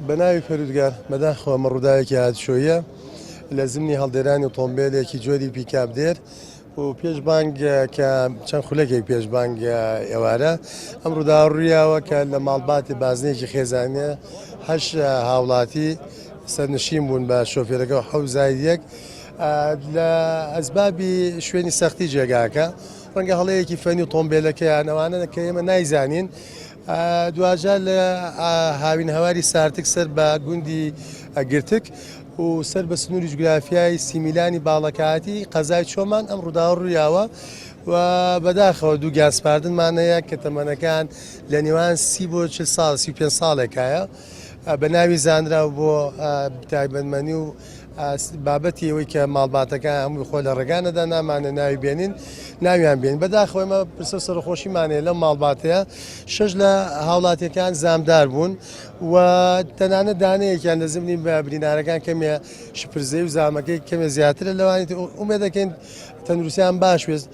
بەناوی پەروەردگار بەداخەوە ڕووداوێکی هاتوچۆیە لە زمانی هەڵدێرانی ئۆتۆمۆبیلێکی جۆری پیکاپ دێر و پێشبانگ کە چەند خولەکێک پێشبانگ ئێوارە ئەم ڕووداوڕوویاوە کە لە ماڵباتی بازنێکی خێزانە هەش هاوڵاتی سەرنشین بوون بە شۆفێرەکە و حەوت زایدیەک لە ئەسبابی شوێنی سەختی جێگاکە ڕەنگە هەڵەیەکی فەنی ئۆتۆمۆبیلەکەیان ئەوانە کە ئێمە نایزانین دوجار لە هاوین هەواری سارتک سەر بە گوندی گرتک و سەر بە سنووری جوگرافیای سیمیلانی باڵەکاتی قەزای چۆمان ئەم ڕووداوڕوویاوە و بەداخەوە دوو گیانسپاردنمانەیە کە تەمەنەکان لە نێوان 30 بۆ 40 ساڵ 35 ساڵێکایە بە ناوی زانرا بۆ تایبەتمەنی و بابەتی ئەوەی کە ماڵباتەکان هەمووی خۆ لە ڕێگانەدا نامانە ناوی بێنین ناویان بێن بەداخەوە ئێمە پرسە سەرخۆشیمانەیە لەم ماڵباتەیە شەش لە هاوڵاتیەکان زامدار بوون و تەنانەت دانەیەکیان لە زمانی برینارەکان کەمێ شپرزەی و زامەکەی کەمێ زیاترە لەوانی ئومێ دەکەین تەندروستیان باش وێست